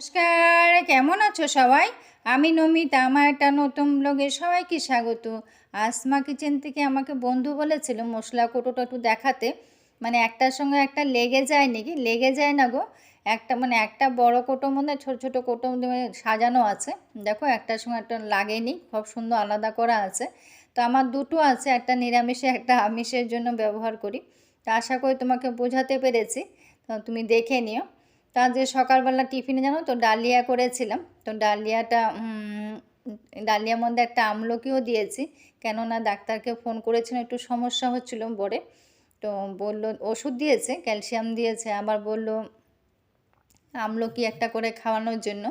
নমস্কার, কেমন আছো সবাই? আমি নমিতা, আমার একটা নতুন ব্লগে সবাইকে স্বাগত। আসমা কিচেন থেকে আমাকে বন্ধু বলেছিল মশলা কৌটোটা একটু দেখাতে। মানে একটার সঙ্গে একটা লেগে যায় নাকি? লেগে যায় না গো। একটা বড় কৌটোর মধ্যে ছোট ছোট কৌটোর মধ্যে সাজানো আছে। দেখো, একটার সঙ্গে একটা লাগেনি, খুব সুন্দর আলাদা করা আছে। তো আমার দুটো আছে, একটা নিরামিষে একটা আমিষের জন্য ব্যবহার করি। তো আশা করি তোমাকে বোঝাতে পেরেছি। তো তুমি দেখে নিও। তা যে সকালবেলা টিফিনে জানো তো ডালিয়া করেছিলাম। তো ডালিয়ার মধ্যে একটা আমলকিও দিয়েছি, কেননা ডাক্তারকে ফোন করেছিলাম, একটু সমস্যা হচ্ছিল বলে। তো বলল, ওষুধ দিয়েছে, ক্যালসিয়াম দিয়েছে, আবার বলল আমলকি একটা করে খাওয়ানোর জন্য।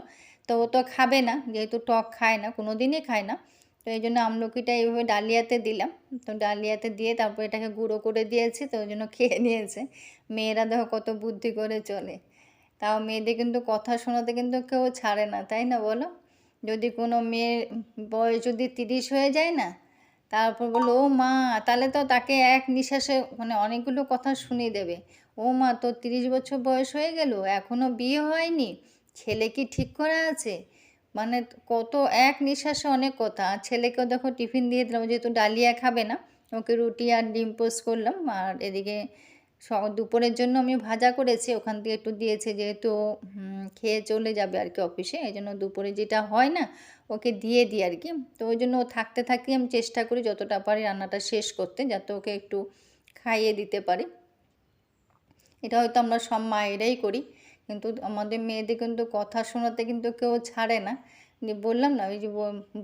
তো ও তো খাবে না, যেহেতু টক খায় না, কোনো দিনই খায় না। তো এই জন্য আমলকিটা এইভাবে ডালিয়াতে দিলাম। তো ডালিয়াতে দিয়ে তারপর এটাকে গুঁড়ো করে দিয়েছি, তো ওই জন্য খেয়ে নিয়েছে। মেয়েরা দেখো কত বুদ্ধি করে চলে। তাও মেয়েদের কিন্তু কথা শোনাতে কিন্তু কেউ ছাড়ে না, তাই না বলো? যদি কোনো মেয়ের বয়স যদি 30 হয়ে যায় না, তারপর বললো ও মা, তাহলে তো তাকে এক নিঃশ্বাসে মানে অনেকগুলো কথা শুনিয়ে দেবে। ও মা, তোর 30 বছর বয়স হয়ে গেল, এখনও বিয়ে হয়নি, ছেলে কি ঠিক করা আছে? মানে কত এক নিঃশ্বাসে অনেক কথা। আর ছেলেকেও দেখো টিফিন দিয়ে দিলাম, যেহেতু ডালিয়া খাবে না, ওকে রুটি আর ডিম পোস্ট করলাম। আর এদিকে দুপুরের জন্য আমি ভাজা করেছি, ওখান থেকে একটু দিয়েছে, যেহেতু খেয়ে চলে যাবে আর কি অফিসে, এই জন্য দুপুরে যেটা হয় না ওকে দিয়ে দিই আর কি। তো ওই জন্য ও থাকতে থাকতে আমি চেষ্টা করি যতটা পারি রান্নাটা শেষ করতে, যাতে ওকে একটু খাইয়ে দিতে পারি। এটা হয়তো আমরা সব মায়েরাই করি, কিন্তু আমাদের মেয়েদের কিন্তু কথা শোনাতে কিন্তু কেউ ছাড়ে না। যে বললাম না, ওই যে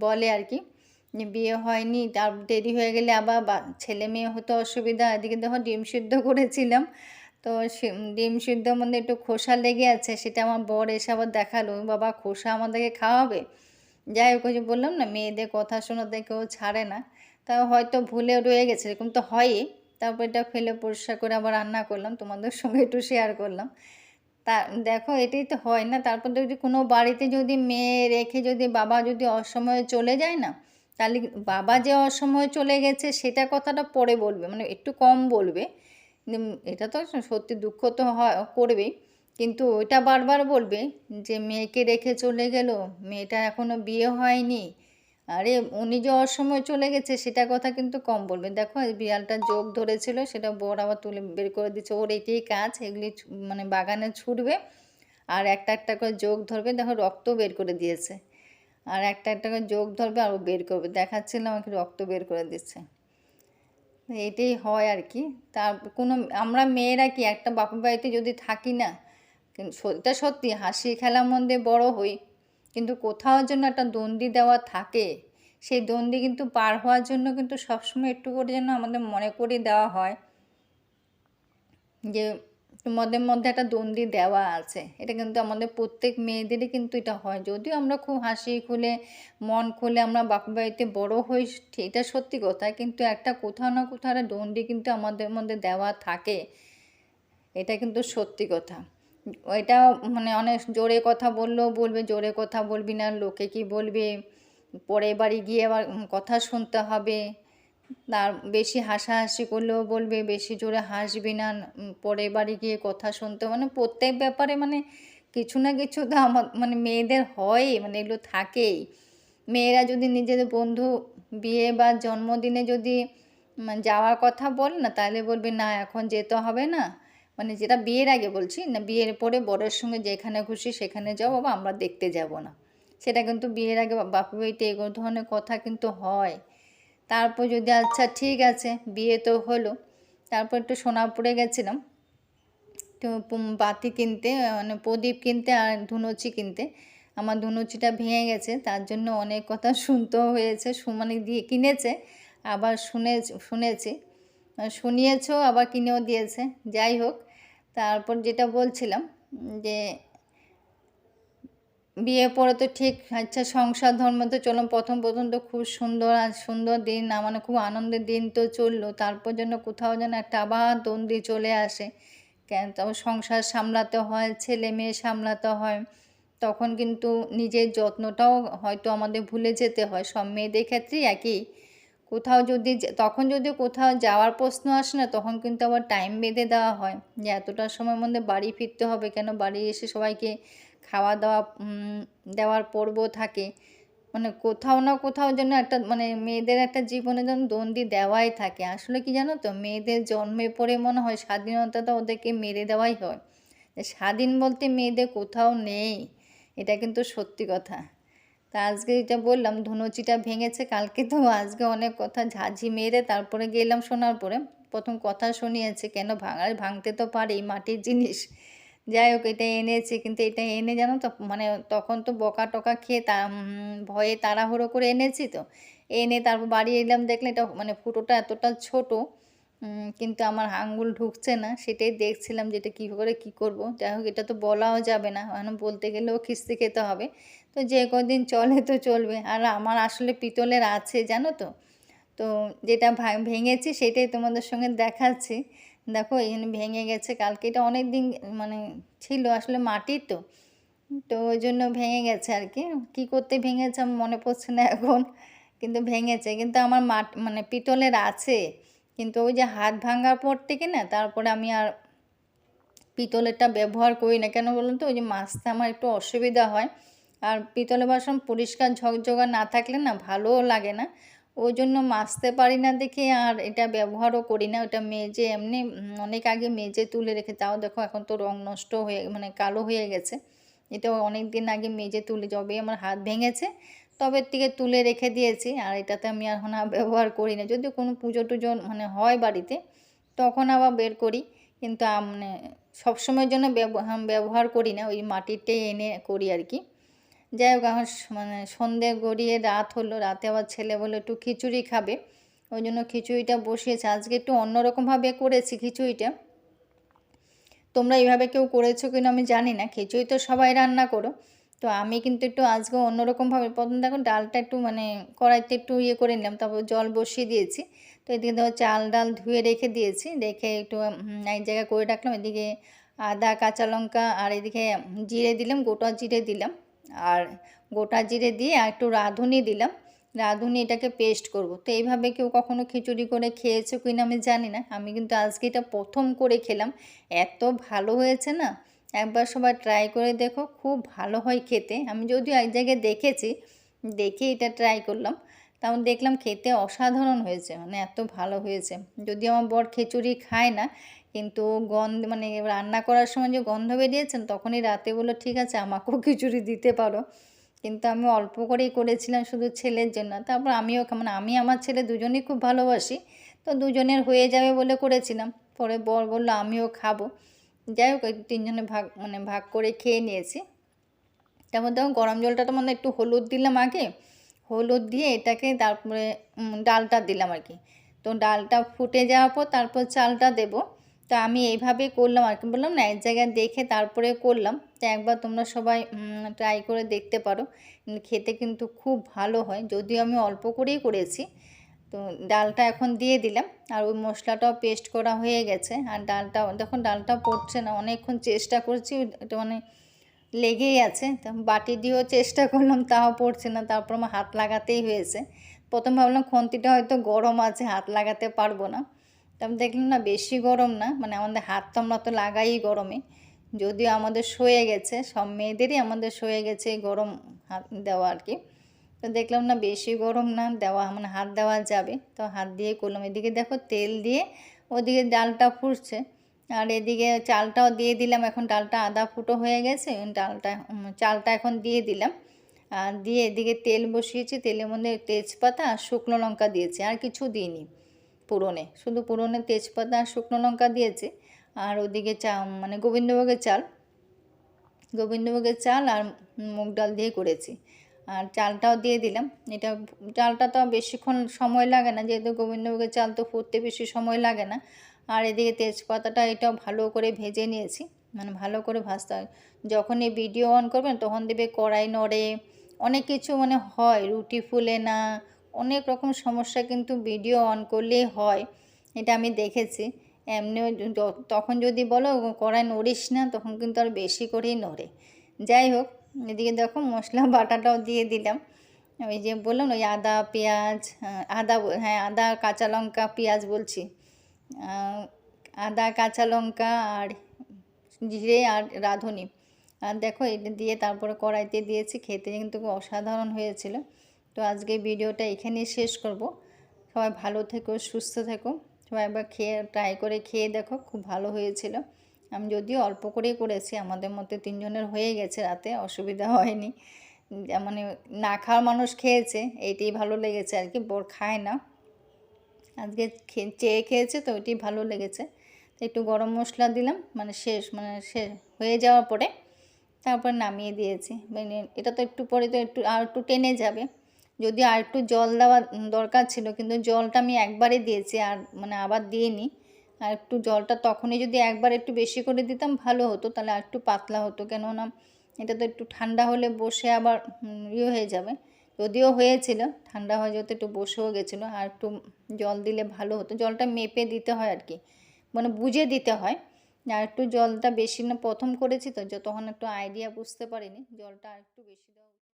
বলে আর কি, যে বিয়ে হয়নি, তার দেরি হয়ে গেলে আবার ছেলে মেয়ে হতে অসুবিধা। এদিকে দেখো ডিম সিদ্ধ করেছিলাম, তো ডিম সিদ্ধর মধ্যে একটু খোসা লেগে আছে, সেটা আমার বর এসে আবার দেখালো, বাবা খোসা আমাদেরকে খাওয়াবে। যাই হোক, ওই যে বললাম না, মেয়েদের কথা শোনাতে কেউ ছাড়ে না। তাও হয়তো ভুলে রয়ে গেছে, এরকম তো হয়ই। তারপর এটা ফেলে পরিষ্কার করে আবার রান্না করলাম, তোমাদের সঙ্গে একটু শেয়ার করলাম। তা দেখো, এটাই তো হয় না। তারপর যদি কোনো বাড়িতে যদি মেয়ে রেখে যদি বাবা যদি অসময়ে চলে যায় না, তাহলে বাবা যে অসময়ে চলে গেছে সেটা কথাটা পরে বলবে, মানে একটু কম বলবে। এটা তো সত্যি, দুঃখ তো হয়, করবেই, কিন্তু ওইটা বারবার বলবে যে মেয়েকে রেখে চলে গেল, মেয়েটা এখনও বিয়ে হয়নি, আরে উনি যে অসময়ে চলে গেছে সেটা কথা কিন্তু কম বলবে। দেখো, এই বিড়ালটা যোগ ধরেছিল, সেটা বর আবার তুলে বের করে দিচ্ছে। ওর এটাই কাজ, এগুলি মানে বাগানে ছুটবে আর একটা একটা করে যোগ ধরবে। দেখো, রক্ত বের করে দিয়েছে, আর একটা একটা করে যোগ ধরবে আর ও বের করবে। দেখাচ্ছিলাম, আমাকে রক্ত বের করে দিচ্ছে। এটাই হয় আর কি। তার কোনো আমরা মেয়েরা কি একটা বাপের বাড়িতে যদি থাকি না, কিন্তু এটা সত্যি, হাসি খেলার মধ্যে বড় হই, কিন্তু কোথাও যেন একটা দণ্ডি দেওয়া থাকে। সেই দণ্ডি কিন্তু পার হওয়ার জন্য কিন্তু সবসময় একটু করে যেন আমাদের মনে করে দেওয়া হয় যে তোমাদের মধ্যে একটা দণ্ডি দেওয়া আছে। এটা কিন্তু আমাদের প্রত্যেক মেয়েদেরই কিন্তু এটা হয়। যদিও আমরা খুব হাসি খুলে মন খুলে আমরা বাপের বাড়িতে বড় হই, এটা সত্যি কথা, কিন্তু একটা কোথাও না কোথাও একটা দণ্ডি কিন্তু আমাদের মধ্যে দেওয়া থাকে। এটা কিন্তু সত্যি কথা। এটা মানে অনেক জোরে কথা বললেও বলবে জোরে কথা বলবি না, লোকে কি বলবে, পরের বাড়ি গিয়ে আবার কথা শুনতে হবে। আর বেশি হাসাহাসি করলেও বলবে বেশি জোরে হাসবি না, পরের বাড়ি গিয়ে কথা শুনতে, মানে প্রত্যেক ব্যাপারে মানে কিছু না কিছু তো আমার মানে মেয়েদের হয়, মানে এগুলো থাকেই। মেয়েরা যদি নিজেদের বন্ধু বিয়ে বা জন্মদিনে যদি যাওয়ার কথা বলে না, তাহলে বলবে না এখন যেতে হবে না। মানে যেটা বিয়ের আগে বলছি না, বিয়ের পরে বরের সঙ্গে যেখানে খুশি সেখানে যাও বাবা, আমরা দেখতে যাব না। সেটা কিন্তু বিয়ের আগে বাপের বাড়িতে এগুলো ধরনের কথা কিন্তু হয়। তারপর যদি আচ্ছা ঠিক আছে, বিয়ে তো হলো, তারপর একটু সোনারপুরে গেছিলাম, তো বাতি কিনতে, মানে প্রদীপ কিনতে আর ধুনুচি কিনতে। আমার ধুনুচিটা ভেঙে গেছে, তার জন্য অনেক কথা শুনতেও হয়েছে। সুমানি দিয়ে কিনেছে, আবার শুনেছি, শুনিয়েছেও, আবার কিনেও দিয়েছে। যাই হোক, তারপর যেটা বলছিলাম যে বিয়ে পরে তো ঠিক আচ্ছা সংসার ধর্ম তো চললাম, প্রথম প্রথম তো খুব সুন্দর আর সুন্দর দিন, মানে খুব আনন্দের দিন তো চললো। তারপর যেন কোথাও যেন একটা আবার দ্বন্দ্ব চলে আসে, কেন তারপর সংসার সামলাতে হয়, ছেলে মেয়ে সামলাতে হয়, তখন কিন্তু নিজের যত্নটাও হয়তো আমাদের ভুলে যেতে হয়। সব মেয়েদের ক্ষেত্রেই একই। কোথাও যদি তখন যদি কোথাও যাওয়ার প্রশ্ন আসে না, তখন কিন্তু আবার টাইম বেঁধে দেওয়া হয় যে এতটার সময়ের মধ্যে বাড়ি ফিরতে হবে, কেন বাড়ি এসে সবাইকে খাওয়া দাওয়া দেওয়ার পর্ব থাকে, মানে কোথাও না কোথাও যেন একটা মানে মেয়েদের একটা জীবনে যেন দণ্ডি দেওয়াই থাকে। আসলে কি জানো তো, মেয়েদের জন্মের পরে মনে হয় স্বাধীনতাটা ওদেরকে মেরে দেওয়াই হয়। স্বাধীন বলতে মেয়েদের কোথাও নেই, এটা কিন্তু সত্যি কথা। তা আজকে এটা বললাম ধুনুচিটা ভেঙেছে কালকে, তো আজকে অনেক কথা ঝাঁঝি মেরে তারপরে গেলাম শোনার পরে প্রথম কথা শুনিয়েছে কেন ভাঙতে তো পারেই মাটির জিনিস। যাই হোক এটা এনেছি, কিন্তু এটা এনে জানো তো মানে তখন তো বকা টকা খেয়ে ভয়ে তাড়াহুড়ো করে এনেছি, তো এনে তারপর বাড়ি এলাম দেখলে এটা মানে ফুটোটা এতটা ছোট, কিন্তু আমার আঙ্গুল ঢুকছে না, সেটাই দেখছিলাম যে এটা কী করে কী করব। যাই হোক এটা তো বলাও যাবে না, এখন বলতে গেলেও খিস্তি খেতে হবে। তো যে কদিন চলে তো চলবে। আর আমার আসলে পিতলের আছে জানো তো, তো যেটা ভেঙেছি সেটাই তোমাদের সঙ্গে দেখাচ্ছি। দেখো এখানে ভেঙে গেছে কালকে, এটা অনেক দিন মানে ছিল আসলে মাটির তো, তো ওই জন্য ভেঙে গেছে আর কি। কী করতে ভেঙেছে আমার মনে পড়ছে না এখন, কিন্তু ভেঙেছে। কিন্তু আমার মানে পিতলের আছে, কিন্তু ওই যে হাত ভাঙার পর থেকে না তারপরে আমি আর পিতলেরটা ব্যবহার করি না। কেন বলুন তো, ওই যে মাজতে আমার একটু অসুবিধা হয়, আর পিতলের বাসন পরিষ্কার ঝকঝকা না থাকলে না ভালোও লাগে না, ওই জন্য মাজতে পারি না দেখে আর এটা ব্যবহারও করি না। ওটা মেজে এমনি অনেক আগে মেজে তুলে রেখে, তাও দেখো এখন তো রং নষ্ট হয়ে মানে কালো হয়ে গেছে। এটা অনেক দিন আগে মেজে তুলে যবেই আমার হাত ভেঙেছে তবে থেকে তুলে রেখে দিয়েছি, আর এটাতে আমি এখন আর ব্যবহার করি না। যদি কোনো পুজো টুজো মানে হয় বাড়িতে তখন আবার বের করি, কিন্তু মানে সবসময়ের জন্য ব্যবহার করি না, ওই মাটিরটাই এনে করি আর কি। যাই হোক এখন মানে সন্ধে গড়িয়ে রাত হলো, রাতে আবার ছেলে বলে একটু খিচুড়ি খাবে, ওই জন্য খিচুড়িটা বসিয়েছে। আজকে একটু অন্যরকমভাবে করেছি খিচুড়িটা, তোমরা এইভাবে কেউ করেছো কিনা আমি জানি না, খিচুড়ি তো সবাই রান্না করো, তো আমি কিন্তু একটু আজকে অন্যরকমভাবে প্রথম দেখো ডালটা একটু মানে কড়াইতে একটু ইয়ে করে নিলাম, তারপর জল বসিয়ে দিয়েছি। তো এদিকে ধরো চাল ডাল ধুয়ে রেখে দিয়েছি, রেখে একটু এক জায়গায় করে রাখলাম। এদিকে আদা কাঁচা লঙ্কা আর এদিকে জিরে দিলাম, গোটা জিরে দিলাম, আর গোটা জিরে দিয়ে আর একটু রাঁধুনি দিলাম, রাঁধুনি এটাকে পেস্ট করব। তো এইভাবে কেউ কখনো খিচুড়ি করে খেয়েছো কিনা আমি জানি না, আমি কিন্তু আজকে এটা প্রথম করে খেলাম, এত ভালো হয়েছে না, একবার সবাই ট্রাই করে দেখো, খুব ভালো হয় খেতে। আমি যদিও এক জায়গায় দেখেছি, দেখে এটা ট্রাই করলাম, তেমন দেখলাম খেতে অসাধারণ হয়েছে, মানে এত ভালো হয়েছে। যদিও আমার বর খিচুড়ি খায় না, কিন্তু গন্ধ মানে রান্না করার সময় যে গন্ধ বেরিয়েছেন তখনই রাতে বললো ঠিক আছে আমাকেও খিচুড়ি দিতে পারো, কিন্তু আমি অল্প করেই করেছিলাম শুধু ছেলের জন্য। তারপর আমিও মানে আমি আমার ছেলে দুজনেই খুব ভালোবাসি, তো দুজনের হয়ে যাবে বলে করেছিলাম। পরে বর বললো আমিও খাবো। যাই হোক তিনজনে ভাগ করে খেয়ে নিয়েছি। তারপর দেখো গরম জলটা মানে একটু হলুদ দিলাম আগে, হলুদ দিয়ে এটাকে তারপরে ডালটা দিলাম আর কি। তো ডালটা ফুটে যাওয়ার পর তারপর চালটা দেব। তো আমি এইভাবেই করলাম আর কি, বললাম না এক জায়গায় দেখে তারপরে করলাম। তো একবার তোমরা সবাই ট্রাই করে দেখতে পারো, খেতে কিন্তু খুব ভালো হয়, যদিও আমি অল্প করেই করেছি। তো ডালটা এখন দিয়ে দিলাম, আর ওই মশলাটাও পেস্ট করা হয়ে গেছে। আর দেখুন ডালটা পড়ছে না, অনেকক্ষণ চেষ্টা করছি, এটা মানে লেগেই আছে। তো বাটি দিয়েও চেষ্টা করলাম তাও পড়ছে না, তারপর আমার হাত লাগাতেই হয়েছে। প্রথম ভাবলাম খুন্তিটা হয়তো গরম আছে হাত লাগাতে পারবো না, তারপর দেখলাম না বেশি গরম না, মানে আমাদের হাত তো আমরা তো লাগাই গরমে, যদিও আমাদের সয়ে গেছে, সব মেয়েদেরই আমাদের সয়ে গেছে এই গরম হাত দেওয়া আর কি। তো দেখলাম না বেশি গরম না, দেওয়া মানে হাত দেওয়া যাবে, তো হাত দিয়ে করলাম। এদিকে দেখো তেল দিয়ে ওদিকে ডালটা ফুটছে, আর এদিকে চালটাও দিয়ে দিলাম। এখন ডালটা আধা ফুটো হয়ে গেছে, চালটা এখন দিয়ে দিলাম, আর দিয়ে এদিকে তেল বসিয়েছি, তেলের মধ্যে তেজপাতা আর শুকনো লঙ্কা দিয়েছি, আর কিছু দিইনি ফোড়নে, শুধু ফোড়নে তেজপাতা আর শুকনো লঙ্কা দিয়েছি। আর ওদিকে মানে গোবিন্দভোগের চাল আর মুগ ডাল দিয়ে করেছি, আর চালটাও দিয়ে দিলাম। চালটা তো বেশিক্ষণ সময় লাগে না, যেহেতু গোবিন্দভোগের চাল তো ফুটতে বেশি সময় লাগে না। আর এদিকে তেজপাতাটা এটাও ভালো করে ভেজে নিয়েছি, মানে ভালো করে ভাজতে হয়। যখন এই ভিডিও অন করবেন তখন দেবে কড়াই নড়ে, অনেক কিছু মানে হয়, রুটি ফুলে না, অনেক রকম সমস্যা কিন্তু ভিডিও অন করলেই হয়, এটা আমি দেখেছি। এমনিও তখন যদি বলো কড়াই নড়িস না, তখন কিন্তু আর বেশি করেই নড়ে। যাই হোক এদিকে দেখো মশলা বাটাটাও দিয়ে দিলাম, ওই যে বললাম ওই আদা পেঁয়াজ, আদা কাঁচা লঙ্কা পেঁয়াজ বলছি, আদা কাঁচা লঙ্কা আর জিরে আর রাঁধুনি, আর দেখো এটা দিয়ে তারপরে কড়াইতে দিয়েছি, খেতে কিন্তু খুব অসাধারণ হয়েছিল। তো আজকে ভিডিওটা এখানেই শেষ করব। সবাই ভালো থেকো, সুস্থ থেকো। সবাই একবার ট্রাই করে খেয়ে দেখো, খুব ভালো হয়েছিল। আমি যদিও অল্প করেই করেছি, আমাদের মধ্যে 3 জনের হয়ে গেছে, রাতে অসুবিধা হয়নি। মানে না খাওয়ার মানুষ খেয়েছে, এইটাই ভালো লেগেছে আর কি। বর খায় না, আজকে চেয়ে খেয়েছে, তো ওইটাই ভালো লেগেছে। তো একটু গরম মশলা দিলাম, মানে শেষ হয়ে যাওয়ার পরে তারপর নামিয়ে দিয়েছি। মানে এটা তো একটু পরে তো আর একটু টেনে যাবে, যদিও আর একটু জল দেওয়া দরকার ছিল, কিন্তু জলটা আমি একবারে দিয়েছি, আর মানে আবার দিইনি। আর একটু জলটা তখনই যদি একবার একটু বেশি করে দিতাম ভালো হতো, তাহলে আর একটু পাতলা হতো। কেননা এটা তো একটু ঠান্ডা হলে বসে আবার হয়ে যাবে। যদিও হয়েছিল, ঠান্ডা হয়ে যেতে একটু বসেও গেছিলো, আর একটু জল দিলে ভালো হতো। জলটা মেপে দিতে হয় আর কি, মানে বুঝে দিতে হয়। আর একটু জলটা বেশি না, প্রথম করেছি তো তখন একটু আইডিয়া বুঝতে পারিনি, জলটা আর একটু বেশি দেওয়া।